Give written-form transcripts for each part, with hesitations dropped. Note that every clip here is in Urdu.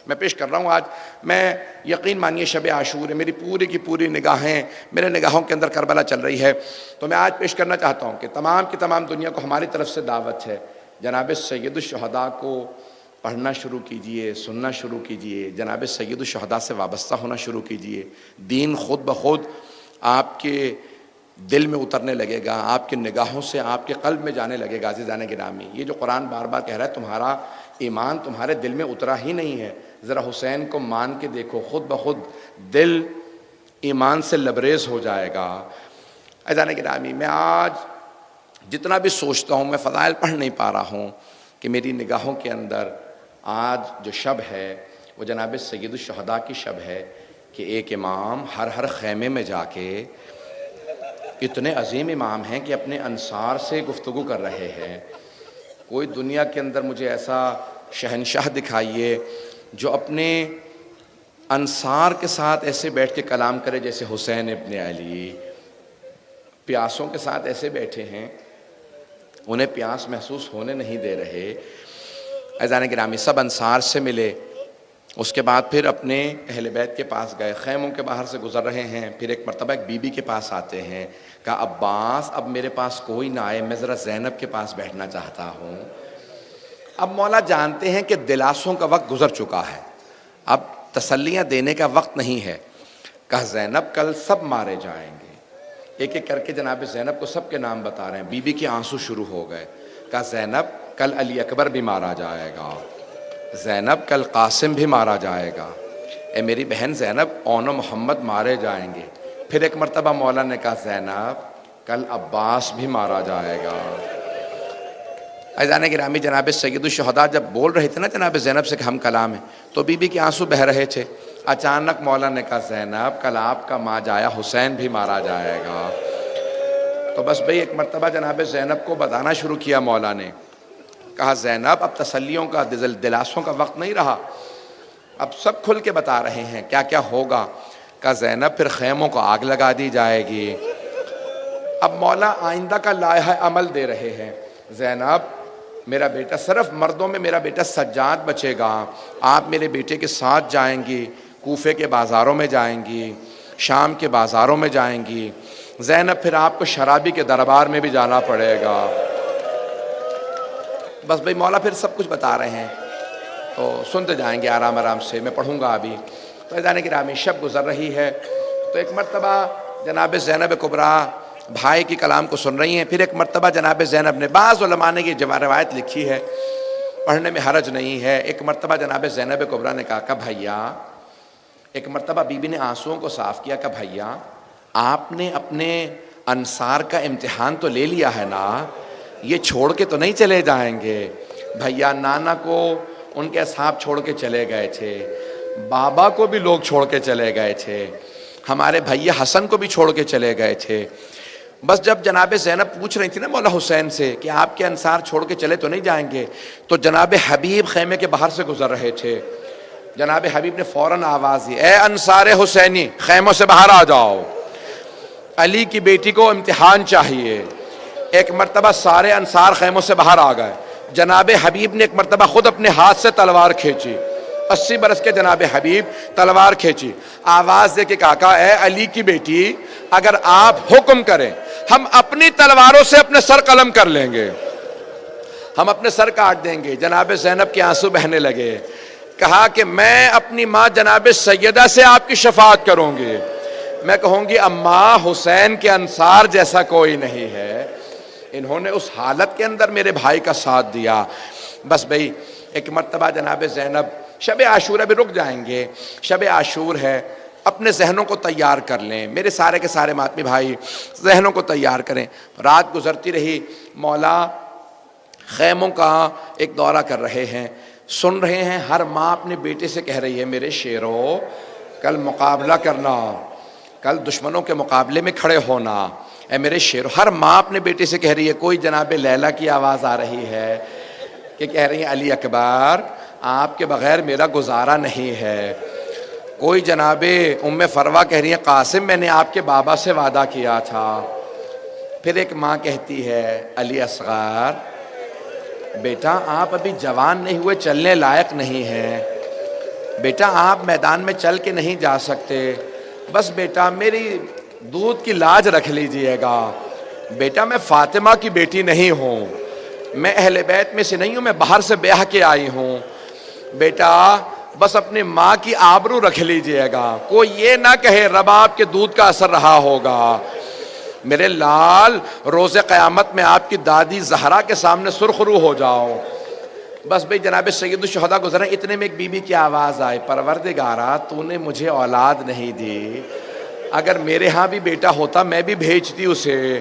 میں پیش کر رہا ہوں آج. میں یقین مانیے شب عاشور ہے، میری پوری کی پوری نگاہیں میرے نگاہوں کے اندر کربلا چل رہی ہے. تو میں آج پیش کرنا چاہتا ہوں کہ تمام کی تمام دنیا کو ہماری طرف سے دعوت ہے، جناب سید الشہداء کو پڑھنا شروع کیجئے، سننا شروع کیجئے، جناب سید الشہداء سے وابستہ ہونا شروع کیجئے. دین خود بخود آپ کے دل میں اترنے لگے گا، آپ کی نگاہوں سے آپ کے قلب میں جانے لگے گا. عزیزان گرامی، یہ جو قرآن بار بار کہہ رہا ہے تمہارا ایمان تمہارے دل میں اترا ہی نہیں ہے، ذرا حسین کو مان کے دیکھو، خود بخود دل ایمان سے لبریز ہو جائے گا. عزیزان گرامی، میں آج جتنا بھی سوچتا ہوں، میں فضائل پڑھ نہیں پا رہا ہوں کہ میری نگاہوں کے اندر آج جو شب ہے وہ جناب سید الشہداء کی شب ہے کہ ایک امام ہر خیمے میں جا کے، اتنے عظیم امام ہیں کہ اپنے انصار سے گفتگو کر رہے ہیں. کوئی دنیا کے اندر مجھے ایسا شہنشاہ دکھائیے جو اپنے انصار کے ساتھ ایسے بیٹھ کے کلام کرے جیسے حسین ابن علی. پیاسوں کے ساتھ ایسے بیٹھے ہیں، انہیں پیاس محسوس ہونے نہیں دے رہے. عزیزان گرامی، سب انصار سے ملے، اس کے بعد پھر اپنے اہل بیت کے پاس گئے، خیموں کے باہر سے گزر رہے ہیں. پھر ایک مرتبہ ایک بی بی کے پاس آتے ہیں، کہا عباس اب میرے پاس کوئی نہ آئے، میں ذرا زینب کے پاس بیٹھنا چاہتا ہوں. اب مولا جانتے ہیں کہ دلاسوں کا وقت گزر چکا ہے، اب تسلیاں دینے کا وقت نہیں ہے. کہا زینب کل سب مارے جائیں گے. ایک ایک کر کے جناب زینب کو سب کے نام بتا رہے ہیں. بی بی کے آنسو شروع ہو گئے. کہا زینب کل علی اکبر بھی مارا جائے گا، زینب کل قاسم بھی مارا جائے گا، اے میری بہن زینب اون و محمد مارے جائیں گے. پھر ایک مرتبہ مولا نے کہا زینب کل عباس بھی مارا جائے گا. عزیزان گرامی، جناب سید الشہداء جب بول رہے تھے نا جناب زینب سے کہ ہم کلام ہیں، تو بی بی کے آنسو بہہ رہے تھے. اچانک مولا نے کہا زینب کل آپ کا ماں جایا حسین بھی مارا جائے گا. تو بس بھئی ایک مرتبہ جناب زینب کو بتانا شروع کیا مولا نے. کہا زینب اب تسلیوں کا دلاسوں کا وقت نہیں رہا، اب سب کھل کے بتا رہے ہیں کیا کیا ہوگا. کہا زینب پھر خیموں کو آگ لگا دی جائے گی. اب مولا آئندہ کا لائحہ عمل دے رہے ہیں. زینب میرا بیٹا، صرف مردوں میں میرا بیٹا سجاد بچے گا، آپ میرے بیٹے کے ساتھ جائیں گی، کوفے کے بازاروں میں جائیں گی، شام کے بازاروں میں جائیں گی. زینب پھر آپ کو شرابی کے دربار میں بھی جانا پڑے گا. بس بھئی مولا پھر سب کچھ بتا رہے ہیں، تو سنتے جائیں گے آرام آرام سے، میں پڑھوں گا ابھی. تو عزیزان گرامی، شب گزر رہی ہے. تو ایک مرتبہ جناب زینب کبریٰ بھائی کی کلام کو سن رہی ہیں. پھر ایک مرتبہ جناب زینب نے، بعض علماء نے یہ روایت لکھی ہے، پڑھنے میں حرج نہیں ہے، ایک مرتبہ جناب زینب کبریٰ نے کہا کہ بھیا، ایک مرتبہ بی بی نے آنسوؤں کو صاف کیا کہ بھیا آپ نے اپنے انصار کا امتحان تو لے لیا ہے نا، یہ چھوڑ کے تو نہیں چلے جائیں گے. بھیا نانا کو ان کے اصحاب چھوڑ کے چلے گئے تھے، بابا کو بھی لوگ چھوڑ کے چلے گئے تھے، ہمارے بھیا حسن کو بھی چھوڑ کے چلے گئے تھے. بس جب جناب زینب پوچھ رہی تھی نا مولا حسین سے کہ آپ کے انصار چھوڑ کے چلے تو نہیں جائیں گے، تو جناب حبیب خیمے کے باہر سے گزر رہے تھے. جناب حبیب نے فوراً آواز دی، اے انصار حسینی خیموں سے باہر آ جاؤ، علی کی بیٹی کو امتحان چاہیے. ایک مرتبہ سارے انصار خیموں سے باہر آ گئے. جناب حبیب نے ایک مرتبہ خود اپنے ہاتھ سے تلوار کھینچی. 80 برس کے جناب حبیب تلوار کھینچی، آواز دے کے کہا اے علی کی بیٹی اگر آپ حکم کریں ہم اپنی تلواروں سے اپنے سر قلم کر لیں گے، ہم اپنے سر کاٹ دیں گے. جناب زینب کے آنسو بہنے لگے. کہا کہ میں اپنی ماں جناب سیدہ سے آپ کی شفاعت کروں گی، میں کہوں گی اماں حسین کے انصار جیسا کوئی نہیں ہے، انہوں نے اس حالت کے اندر میرے بھائی کا ساتھ دیا. بس بھئی ایک مرتبہ جناب زینب، شب عاشور ابھی رک جائیں گے، شب عاشور ہے، اپنے ذہنوں کو تیار کر لیں، میرے سارے کے سارے ماتمی بھائی ذہنوں کو تیار کریں. رات گزرتی رہی، مولا خیموں کا ایک دورہ کر رہے ہیں، سن رہے ہیں. ہر ماں اپنے بیٹے سے کہہ رہی ہے میرے شیرو کل مقابلہ کرنا، کل دشمنوں کے مقابلے میں کھڑے ہونا، اے میرے شیرو. ہر ماں اپنے بیٹے سے کہہ رہی ہے. کوئی جناب لیلا کی آواز آ رہی ہے کہ کہہ رہی ہیں علی اکبر آپ کے بغیر میرا گزارا نہیں ہے. کوئی جناب ام فروا کہہ رہی ہے قاسم میں نے آپ کے بابا سے وعدہ کیا تھا. پھر ایک ماں کہتی ہے علی اصغر بیٹا آپ ابھی جوان نہیں ہوئے، چلنے لائق نہیں ہیں. بیٹا آپ میدان میں چل کے نہیں جا سکتے، بس بیٹا میری دودھ کی لاج رکھ لیجئے گا، بیٹا میں فاطمہ کی بیٹی نہیں ہوں، میں اہل بیت میں سے نہیں ہوں، میں باہر سے بیاہ کے آئی ہوں، بیٹا بس اپنی ماں کی آبرو رکھ لیجئے گا، کوئی یہ نہ کہے رباب کے دودھ کا اثر رہا ہوگا، میرے لال روز قیامت میں آپ کی دادی زہرا کے سامنے سرخ رو ہو جاؤ۔ بس بھئی جناب سید الشہداء گزرے، اتنے میں ایک بی بی کی آواز آئی، پروردگارا تو نے مجھے اولاد نہیں دی، اگر میرے ہاں بھی بیٹا ہوتا میں بھی بھیجتی اسے۔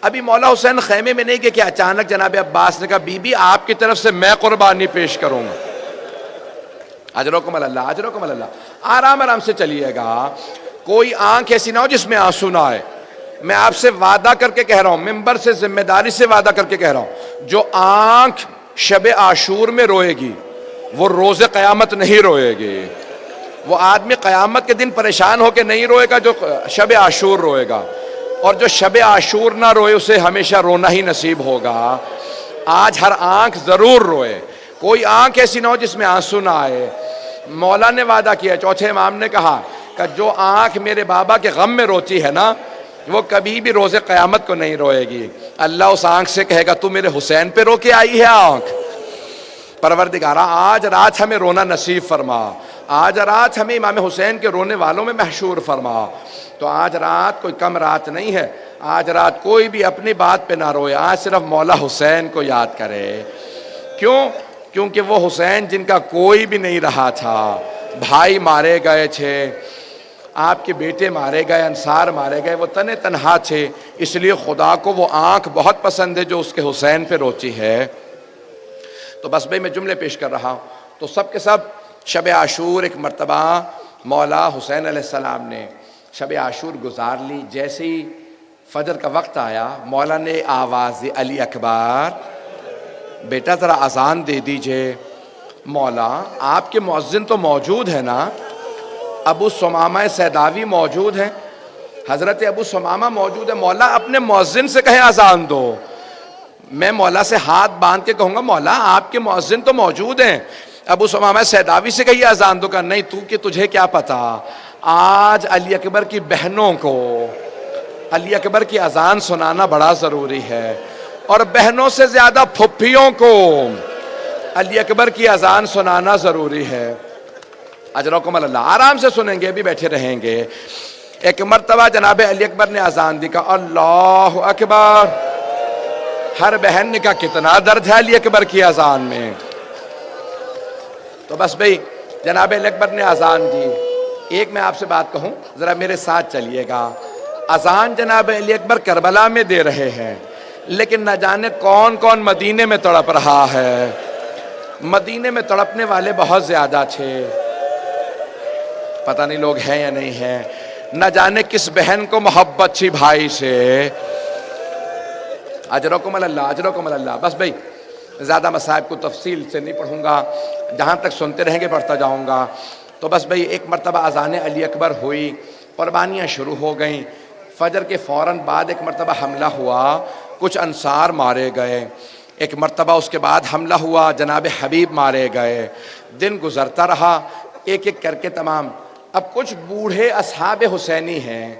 ابھی مولا حسین خیمے میں نہیں گئے کہ اچانک جناب عباس نے کہا بی بی آپ کی طرف سے میں قربانی پیش کروں گا، اجرکم اللہ اجرکم اللہ، آرام آرام سے چلیے گا، کوئی آنکھ ایسی نہ ہو جس میں آنسو نہ آئے۔ میں آپ سے وعدہ کر کے کہہ رہا ہوں، ممبر سے ذمہ داری سے وعدہ کر کے کہہ رہا ہوں، جو آنکھ شب عاشور میں روئے گی وہ روز قیامت نہیں روئے گی۔ وہ آدمی قیامت کے دن پریشان ہو کے نہیں روئے گا جو شب عاشور روئے گا، اور جو شب عاشور نہ روئے اسے ہمیشہ رونا ہی نصیب ہوگا۔ آج ہر آنکھ ضرور روئے، کوئی آنکھ ایسی نہ ہو جس میں آنسو نہ آئے۔ مولا نے وعدہ کیا، چوتھے امام نے کہا کہ جو آنکھ میرے بابا کے غم میں روتی ہے نا وہ کبھی بھی روز قیامت کو نہیں روئے گی۔ اللہ اس آنکھ سے کہے گا تو میرے حسین پہ رو کے آئی ہے آنکھ، پروردگارہ آج رات ہمیں رونا نصیب فرما، آج رات ہمیں امام حسین کے رونے والوں میں محشور فرما۔ تو آج رات کوئی کم رات نہیں ہے، آج رات کوئی بھی اپنی بات پہ نہ روئے، آج صرف مولا حسین کو یاد کرے۔ کیوں؟ کیونکہ وہ حسین جن کا کوئی بھی نہیں رہا تھا، بھائی مارے گئے تھے، آپ کے بیٹے مارے گئے، انصار مارے گئے، وہ تنے تنہا تھے، اس لیے خدا کو وہ آنکھ بہت پسند ہے جو اس کے حسین پہ روتی ہے۔ تو بس بھئی میں جملے پیش کر رہا ہوں، تو سب کے سب شب عاشور ایک مرتبہ مولا حسین علیہ السلام نے شب عاشور گزار لی۔ جیسے ہی فجر کا وقت آیا مولا نے آواز دی علی اکبر، بیٹا ذرا اذان دے دیجئے۔ مولا آپ کے مؤذن تو موجود ہے نا، ابو ثمامہ سیداوی موجود ہیں، حضرت ابو ثمامہ موجود ہے، مولا اپنے مؤذن سے کہیں اذان دو۔ میں مولا سے ہاتھ باندھ کے کہوں گا مولا آپ کے مؤذن تو موجود ہیں، ابو ثمامہ سیداوی سے کہیے اذان دو، کا نہیں تو کہ تجھے کیا پتا، آج علی اکبر کی بہنوں کو علی اکبر کی اذان سنانا بڑا ضروری ہے، اور بہنوں سے زیادہ پھپھیوں کو علی اکبر کی اذان سنانا ضروری ہے۔ اجرکم اللہ، آرام سے سنیں گے، بھی بیٹھے رہیں گے۔ ایک مرتبہ جناب علی اکبر نے اذان دی، کہا اللہ اکبر۔ ہر بہن نے کہا کتنا درد ہے علی اکبر کی اذان میں۔ تو بس بھئی جناب علی اکبر نے اذان دی۔ ایک میں آپ سے بات کہوں، ذرا میرے ساتھ چلیے گا، اذان جناب علی اکبر کربلا میں دے رہے ہیں، لیکن نہ جانے کون کون مدینے میں تڑپ رہا ہے۔ مدینے میں تڑپنے والے بہت زیادہ تھے، پتہ نہیں لوگ ہیں یا نہیں ہیں، نہ جانے کس بہن کو محبت تھی بھائی سے۔ اجرکم اللہ اجرکم اللہ۔ بس بھئی زیادہ مصائب کو تفصیل سے نہیں پڑھوں گا، جہاں تک سنتے رہیں گے پڑھتا جاؤں گا۔ تو بس بھئی ایک مرتبہ اذان علی اکبر ہوئی، قربانیاں شروع ہو گئیں۔ فجر کے فوراً بعد ایک مرتبہ حملہ ہوا، کچھ انصار مارے گئے۔ ایک مرتبہ اس کے بعد حملہ ہوا، جناب حبیب مارے گئے۔ دن گزرتا رہا، ایک ایک کر کے تمام۔ اب کچھ بوڑھے اصحاب حسینی ہیں،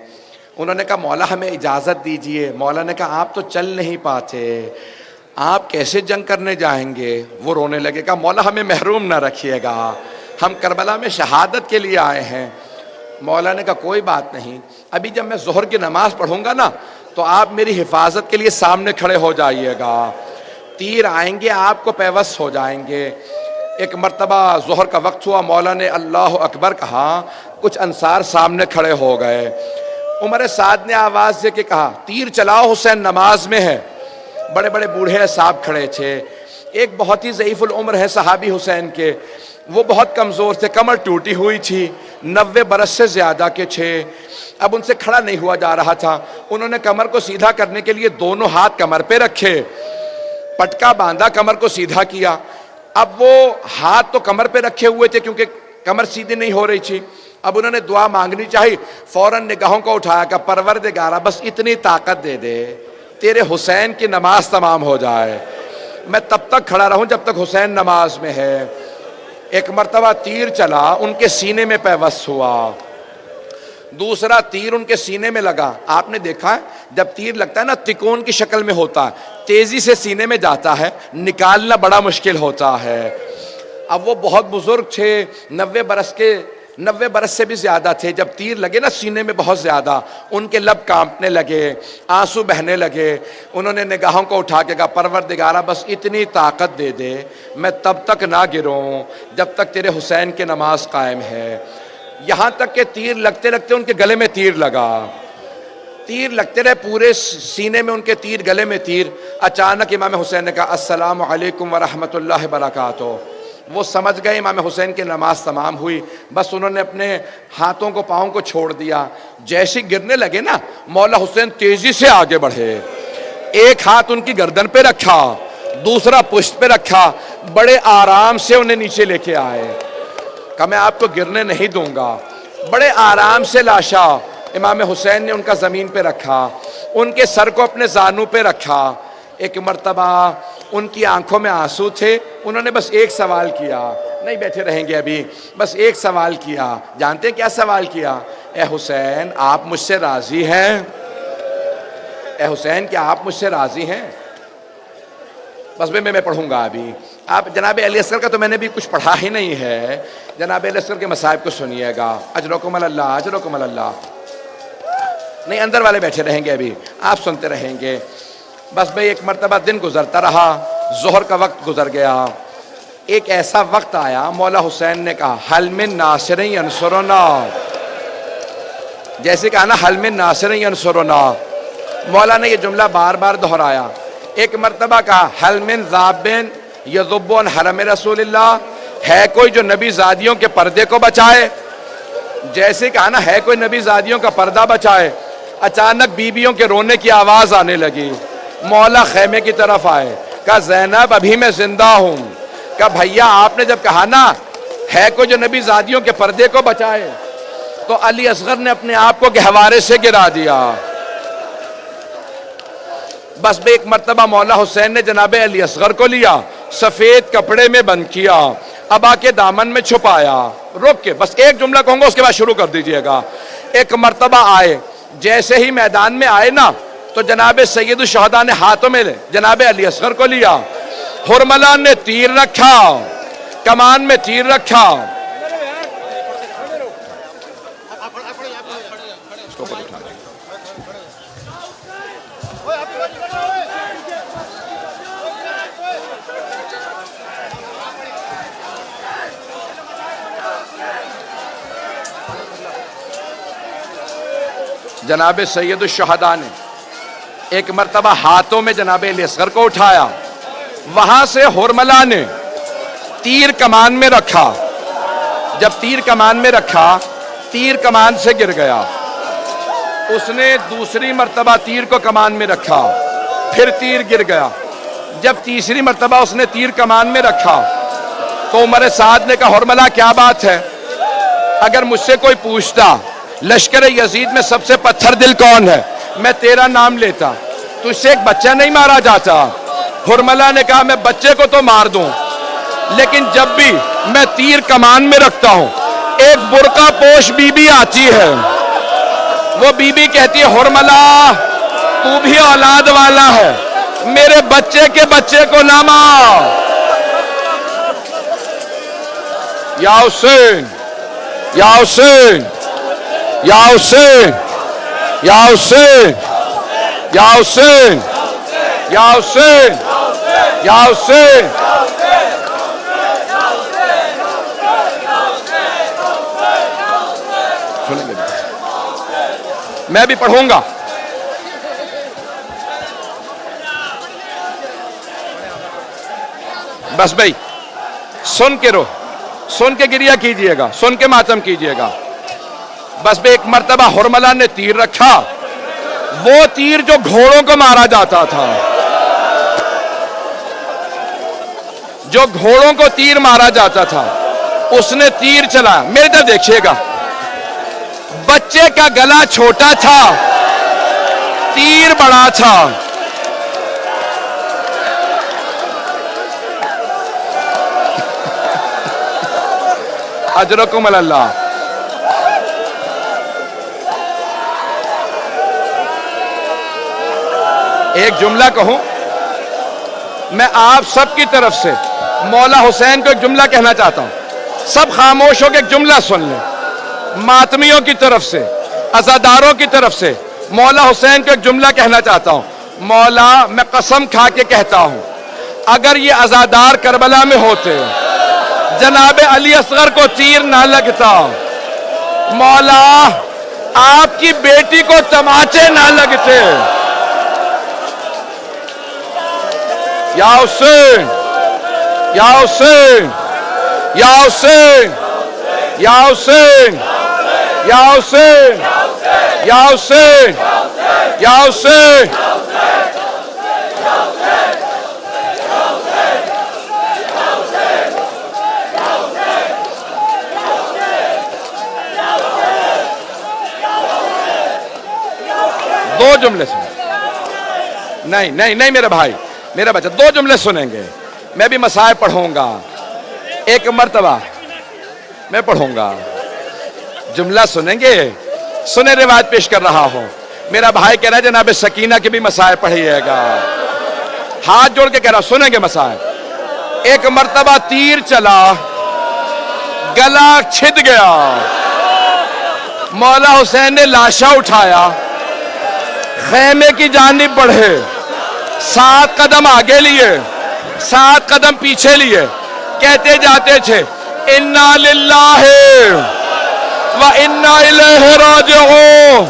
انہوں نے کہا مولا ہمیں اجازت دیجئے۔ مولا نے کہا آپ تو چل نہیں پاتے، آپ کیسے جنگ کرنے جائیں گے؟ وہ رونے لگے، کہا مولا ہمیں محروم نہ رکھیے گا، ہم کربلا میں شہادت کے لیے آئے ہیں۔ مولا نے کہا کوئی بات نہیں، ابھی جب میں ظہر کی نماز پڑھوں گا نا تو آپ میری حفاظت کے لیے سامنے کھڑے ہو جائیے گا، تیر آئیں گے آپ کو پیوست ہو جائیں گے۔ ایک مرتبہ ظہر کا وقت ہوا، مولا نے اللہ اکبر کہا، کچھ انصار سامنے کھڑے ہو گئے۔ عمر سعد نے آواز دے کے کہا تیر چلاؤ، حسین نماز میں ہے۔ بڑے بڑے بوڑھے صاحب کھڑے تھے، ایک بہت ہی ضعیف العمر ہے صحابی حسین کے، وہ بہت کمزور تھے، کمر ٹوٹی ہوئی تھی، 90 برس سے زیادہ کے تھے، اب ان سے کھڑا نہیں ہوا جا رہا تھا۔ انہوں نے کمر کو سیدھا کرنے کے لیے دونوں ہاتھ کمر پہ رکھے، پٹکا باندھا، کمر کو سیدھا کیا۔ اب وہ ہاتھ تو کمر پہ رکھے ہوئے تھے کیونکہ کمر سیدھی نہیں ہو رہی تھی، اب انہوں نے دعا مانگنی چاہی، فوراً نگاہوں کو اٹھایا کہ پروردگارہ بس اتنی طاقت دے دے تیرے حسین کی نماز تمام ہو جائے، میں تب تک کھڑا رہوں جب تک حسین نماز میں ہے۔ ایک مرتبہ تیر چلا ان کے سینے میں پیوست ہوا، دوسرا تیر ان کے سینے میں لگا. آپ نے دیکھا ہے جب تیر لگتا ہے نا تکون کی شکل میں ہوتا ہے، تیزی سے سینے میں جاتا ہے، نکالنا بڑا مشکل ہوتا ہے. اب وہ بہت بزرگ تھے، 90 برس سے بھی زیادہ تھے. جب تیر لگے نا سینے میں بہت زیادہ، ان کے لب کانپنے لگے، آنسو بہنے لگے. انہوں نے نگاہوں کو اٹھا کے کہا پروردگارا بس اتنی طاقت دے دے میں تب تک نہ گروں جب تک تیرے حسین کی نماز قائم ہے. یہاں تک کہ تیر لگتے لگتے ان کے گلے میں تیر لگا، تیر لگتے رہے پورے سینے میں ان کے تیر، گلے میں تیر. اچانک امام حسین نے کہا السلام علیکم ورحمۃ اللہ وبرکاتہ. وہ سمجھ گئے امام حسین کی نماز تمام ہوئی، بس انہوں نے اپنے ہاتھوں کو پاؤں کو چھوڑ دیا. جیسے گرنے لگے نا مولا حسین تیزی سے آگے بڑھے، ایک ہاتھ ان کی گردن پہ رکھا، دوسرا پشت پہ رکھا، بڑے آرام سے انہیں نیچے لے کے آئے. کہا میں آپ کو گرنے نہیں دوں گا. بڑے آرام سے لاشا امام حسین نے ان کا زمین پہ رکھا، ان کے سر کو اپنے زانوں پہ رکھا. ایک مرتبہ ان کی آنکھوں میں آنسو تھے، انہوں نے بس ایک سوال کیا، نہیں بیٹھے رہیں گے ابھی، بس ایک سوال کیا. جانتے ہیں کیا سوال کیا؟ اے حسین آپ مجھ سے راضی ہیں؟ اے حسین کیا آپ مجھ سے راضی ہیں؟ بس میں پڑھوں گا ابھی. آپ جناب علی اصغر کا تو میں نے بھی کچھ پڑھا ہی نہیں ہے، جناب علی اصغر کے مصائب کو سنیے گا. اجرکم اللہ، اجرکم اللہ. نہیں اندر والے بیٹھے رہیں گے ابھی، آپ سنتے رہیں گے. بس بھئی ایک مرتبہ دن گزرتا رہا، ظہر کا وقت گزر گیا. ایک ایسا وقت آیا مولا حسین نے کہا حل من ناصر ینصرنا، جیسے کہا نا حل من ناصر ینصرنا. مولا نے یہ جملہ بار بار دہرایا. ایک مرتبہ کہا حل من ذابن یذب عن حرم رسول اللہ، ہے کوئی جو نبی زادیوں کے پردے کو بچائے. جیسے کہا نا ہے کوئی نبی زادیوں کا پردہ بچائے. اچانک بیویوں کے رونے کی آواز آنے لگی. مولا خیمے کی طرف آئے، کہا زینب ابھی میں زندہ ہوں. کہا بھیا آپ نے جب کہا نا ہے کوئی جو نبی زادیوں کے پردے کو بچائے، تو علی اصغر نے اپنے آپ کو گہوارے سے گرا دیا. بس بے ایک مرتبہ مولا حسین نے جناب علی اصغر کو لیا، سفید کپڑے میں بند کیا، ابا کے دامن میں چھپایا. رک کے بس ایک جملہ کہوں گا اس کے بعد شروع کر دیجئے گا. ایک مرتبہ آئے، جیسے ہی میدان میں آئے نا تو جناب سید الشہداء نے ہاتھوں میں جناب علی اصغر کو لیا. حرملہ نے تیر رکھا، کمان میں تیر رکھا. جناب سید الشہداء نے ایک مرتبہ ہاتھوں میں جناب علی اصغر کو اٹھایا، وہاں سے حرملہ نے تیر کمان میں رکھا. جب تیر کمان میں رکھا، تیر کمان سے گر گیا. اس نے دوسری مرتبہ تیر کو کمان میں رکھا، پھر تیر گر گیا. جب تیسری مرتبہ اس نے تیر کمان میں رکھا تو عمر سعد نے کہا حرملہ کیا بات ہے؟ اگر مجھ سے کوئی پوچھتا لشکر یزید میں سب سے پتھر دل کون ہے، میں تیرا نام لیتا. تجھ سے ایک بچہ نہیں مارا جاتا. حرملہ نے کہا میں بچے کو تو مار دوں، لیکن جب بھی میں تیر کمان میں رکھتا ہوں ایک برقع پوش بی بی آتی ہے، وہ بی بی کہتی ہے حرملہ تو بھی اولاد والا ہے، میرے بچے کے بچے کو نہ مار. یا حسین یا حسین یا حسین یا حسین یا حسین یا حسین یا حسین. سنیں گے میں بھی پڑھوں گا. بس بھائی سن کے سن کے گریہ کیجئے گا، سن کے ماتم کیجئے گا. بس بے ایک مرتبہ حرملہ نے تیر رکھا، وہ تیر جو گھوڑوں کو مارا جاتا تھا، جو گھوڑوں کو تیر مارا جاتا تھا، اس نے تیر چلایا. میرے طرف دیکھیے گا، بچے کا گلا چھوٹا تھا، تیر بڑا تھا. اجرکم علی اللہ. ایک جملہ کہوں میں آپ سب کی طرف سے مولا حسین کو ایک جملہ کہنا چاہتا ہوں. سب خاموش ہو کے ایک جملہ سن لیں. ماتمیوں کی طرف سے, عزاداروں کی طرف سے مولا حسین کو ایک جملہ کہنا چاہتا ہوں. مولا, میں قسم کھا کے کہتا ہوں, اگر یہ عزادار کربلا میں ہوتے جناب علی اصغر کو تیر نہ لگتا, مولا آپ کی بیٹی کو تماچے نہ لگتے. یا حسین, یا حسین, یا حسین, یا حسین, یا حسین, یا حسین, یا حسین. دو جملے سنیں. نہیں نہیں نہیں میرے بھائی, میرا بچہ, دو جملے سنیں گے. میں بھی مصائب پڑھوں گا, ایک مرتبہ میں پڑھوں گا, جملہ سنیں گے. سنیں روایت پیش کر رہا ہوں. میرا بھائی کہہ رہا ہے جناب سکینہ کے بھی مصائب پڑھیے گا. ہاتھ جوڑ کے کہہ رہا, سنیں گے مصائب. ایک مرتبہ تیر چلا, گلا چھد گیا, مولا حسین نے لاشا اٹھایا, خیمے کی جانب بڑھے, 7 قدم آگے لیے, 7 قدم پیچھے لیے, کہتے جاتے تھے انا للہ و انا الیہ راجعون.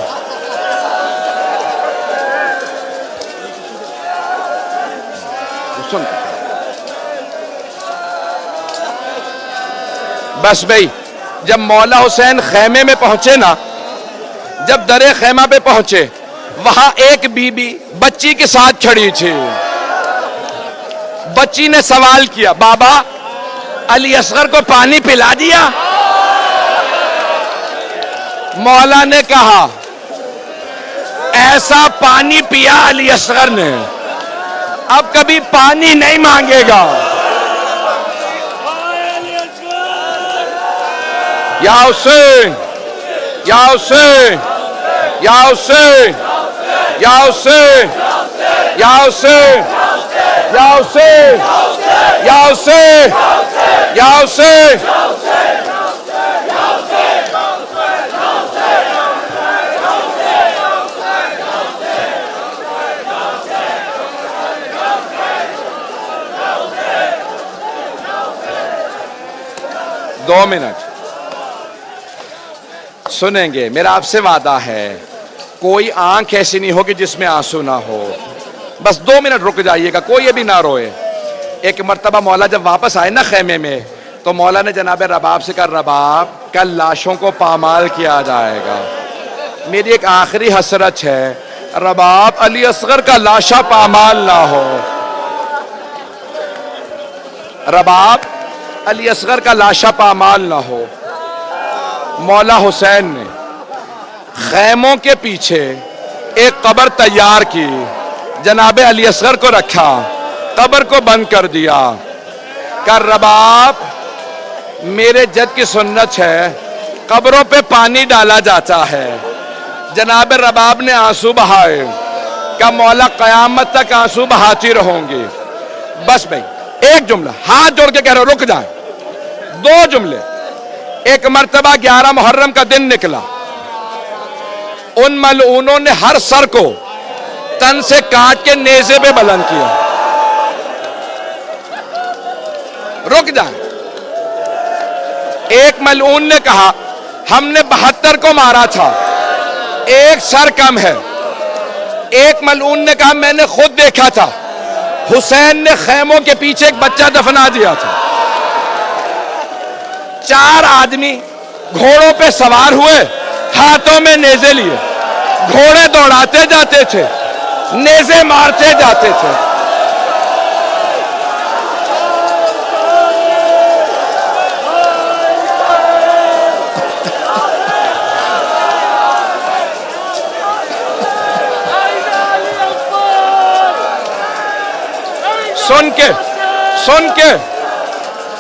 بس بھئی, جب مولا حسین خیمے میں پہنچے نا, جب درے خیمہ پہ پہنچے, وہاں ایک بی بی بچی کے ساتھ کھڑی تھی. بچی نے سوال کیا, بابا علی اصغر کو پانی پلا دیا؟ مولا نے کہا ایسا پانی پیا علی اصغر نے, اب کبھی پانی نہیں مانگے گا. یا حسین, یا حسین, یا حسین, یا حسین, یا حسین, یا حسین, یا حسین, یا حسین. دو منٹ سنیں گے. میرا آپ سے وعدہ ہے, کوئی آنکھ ایسی نہیں ہوگی جس میں آنسو نہ ہو. بس 2 منٹ رک جائیے گا, کوئی ابھی نہ روئے. ایک مرتبہ مولا جب واپس آئے نا خیمے میں, تو مولا نے جناب رباب سے کہا, رباب کل لاشوں کو پامال کیا جائے گا, میری ایک آخری حسرت ہے, رباب علی اصغر کا لاشا پامال نہ ہو. رباب علی اصغر کا لاشا پامال نہ ہو. مولا حسین نے خیموں کے پیچھے ایک قبر تیار کی, جناب علی اصغر کو رکھا, قبر کو بند کر دیا. کہ رباب میرے جد کی سنت ہے, قبروں پہ پانی ڈالا جاتا ہے. جناب رباب نے آنسو بہائے, کہ مولا قیامت تک آنسو بہاتی رہوں گی. بس بھئی ایک جملہ ہاتھ جوڑ کے کہہ رہا, رک جائیں. 2 جملے. ایک مرتبہ 11 محرم کا دن نکلا, ان ملعونوں نے ہر سر کو تن سے کاٹ کے نیزے پہ بلند کیا. رک جائیں. ایک ملعون نے کہا ہم نے 72 کو مارا تھا, ایک سر کم ہے. ایک ملعون نے کہا میں نے خود دیکھا تھا, حسین نے خیموں کے پیچھے ایک بچہ دفنا دیا تھا. 4 آدمی گھوڑوں پہ سوار ہوئے, ہاتھوں میں نیزے لیے, گھوڑے دوڑاتے جاتے تھے, نیزے مارتے جاتے تھے.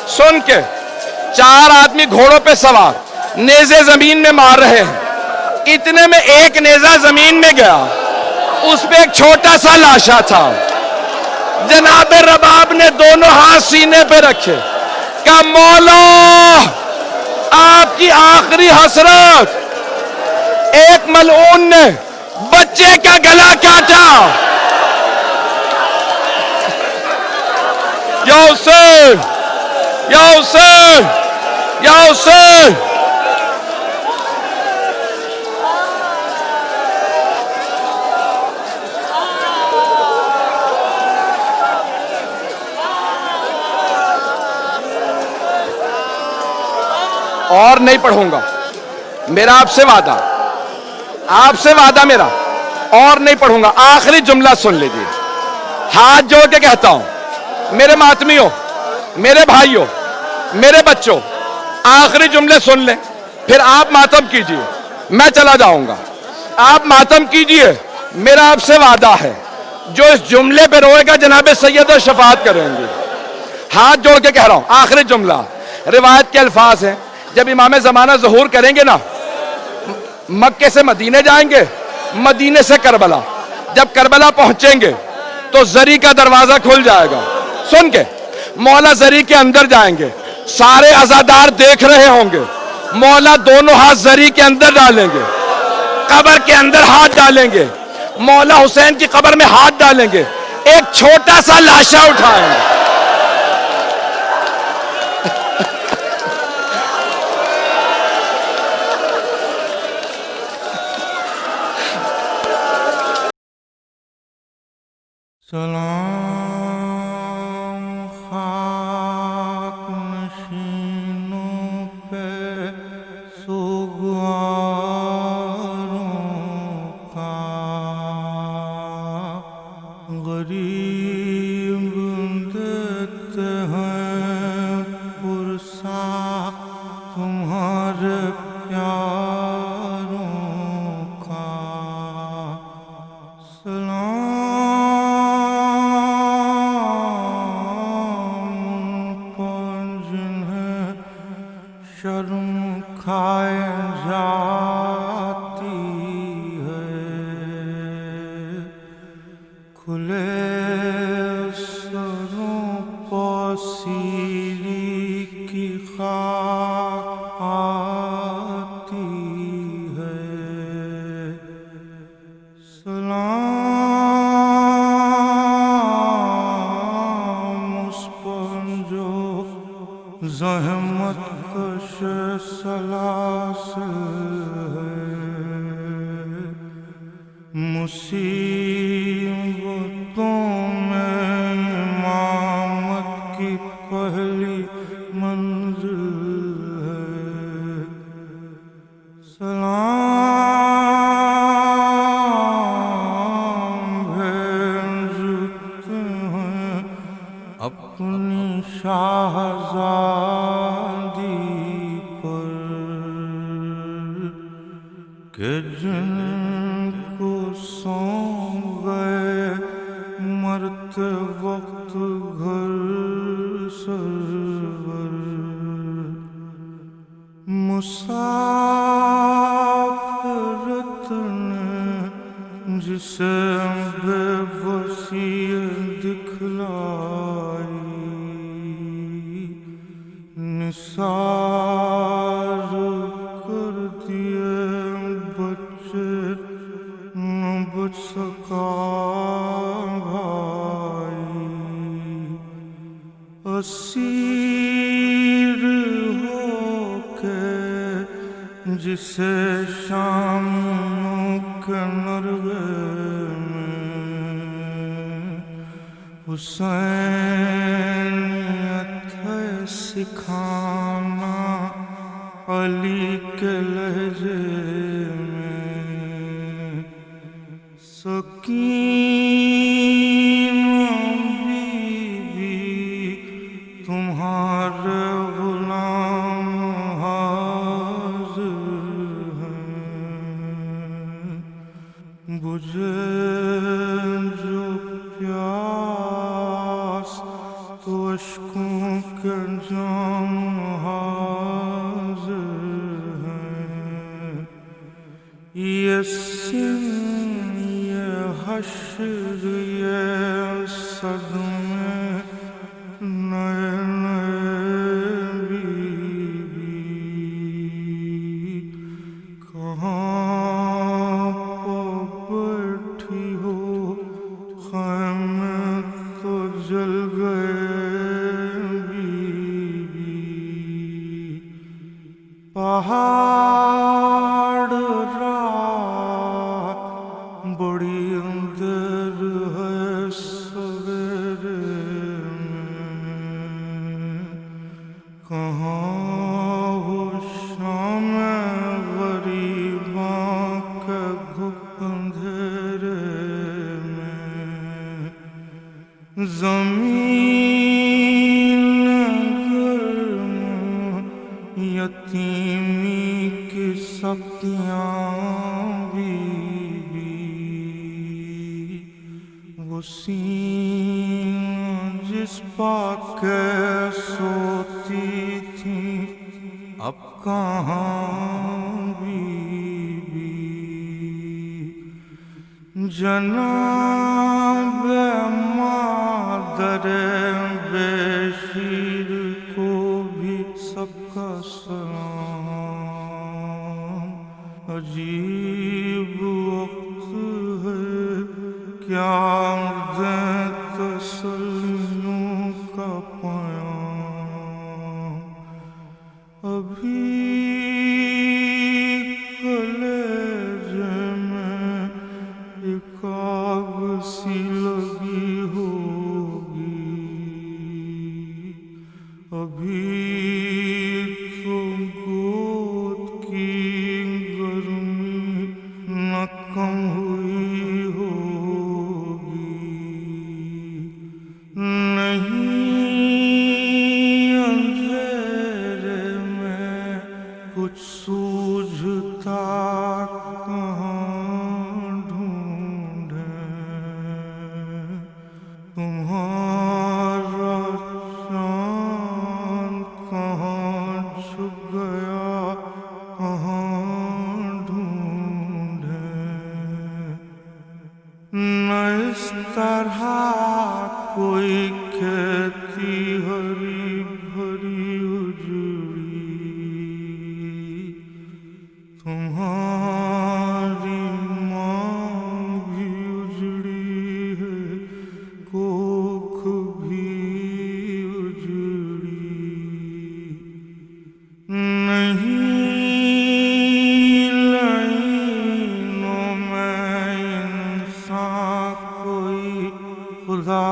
سن کے 4 آدمی گھوڑوں پہ سوار نیزے زمین میں مار رہے ہیں. اتنے میں ایک نیزہ زمین میں گیا, اس پہ ایک چھوٹا سا لاشا تھا. جناب رباب نے دونوں ہاتھ سینے پہ رکھے, کہا مولا آپ کی آخری حسرت. ایک ملعون نے بچے کا گلا کاٹا. یا حسین, یا حسین, یا حسین. اور نہیں پڑھوں گا, میرا آپ سے وعدہ, آپ سے وعدہ میرا, اور نہیں پڑھوں گا. آخری جملہ سن لیجیے, ہاتھ جوڑ کے کہتا ہوں, میرے ماتمیوں, میرے بھائیوں, میرے بچوں, آخری جملے سن لیں, پھر آپ ماتم کیجیے, میں چلا جاؤں گا. آپ ماتم کیجیے, میرا آپ سے وعدہ ہے, جو اس جملے پہ روئے گا جناب سید شفاعت کریں گے. ہاتھ جوڑ کے کہہ رہا ہوں, آخری جملہ. روایت کے الفاظ ہیں, جب امام زمانہ ظہور کریں گے نا, مکے سے مدینے جائیں گے, مدینے سے کربلا. جب کربلا پہنچیں گے تو زری کا دروازہ کھل جائے گا. سن کے, مولا زری کے اندر جائیں گے, سارے عزادار دیکھ رہے ہوں گے. مولا دونوں ہاتھ زری کے اندر ڈالیں گے, قبر کے اندر ہاتھ ڈالیں گے, مولا حسین کی قبر میں ہاتھ ڈالیں گے, ایک چھوٹا سا لاشا اٹھائیں گے. سلام خاک نشینوں پہ سوگواروں کا, غریب دیتے ہیں پرسا تمہارے پیاروں کا. سلام شرم کھائے جاتی ہے, کھلے سروں پر سیری کی خاک آتی ہے. سلام اس پر جو زحمت کش سلاسل ہے, مصیبتوں میں امامت کی پہلی منزل ہے. سلام بھیجتے ہیں اپنی شاہزادی پر, کہ جن کو سونپ گئے مرتے وقت گھر سرور. مسافرت نے جسے بے بسی دکھلائی, نثار کر دیے بچے نہ بچ سکا بھائی. اسیر ہو کے جسے شاموں کے نرغے میں حسینیت ہے سکھانا علی کے لہجے میں. سکینہ بی بی تمہارے غلام حاضر ہیں, بجھے جو پیاس تو اشکوں کے جام حاضر یہ سن یہ حشر یہ صدمے نئے نئے بیوی کہاں بیٹھی ہو خیمے تو جل گئے بیوی پہاڑ رات بڑی اندر ہے سویرے میں کہاں ہو شام غریباں کے گھپ اندھیرے میں زمین گرم یتیمی کی سبتیاں بیوی وہ سینہ جس پاکے سوتی تھی اب کہاں بیوی جناب مادر بے شیر کو بھی سب کا سلام عجیب وقت ہے کیا دیں تسلیوں کا پیام ابھی کلیجے میں ایک آگ سی لگی ہوگی ابھی تو گود کی گرمی نہ کم ہوئی ہوگی نہیں اندھیرے میں کچھ سوجھتا کہاں ڈھونڈیں تمہارا چاند کہاں چھپ گیا کہاں ڈھونڈیں نہ اس طرح کوئی کھیتی ہری بھری اجڑی تمہاری ماں بھی اجڑی ہے کوکھ بھی اجڑی نہیں لعینوں میں انسان کوئی خدا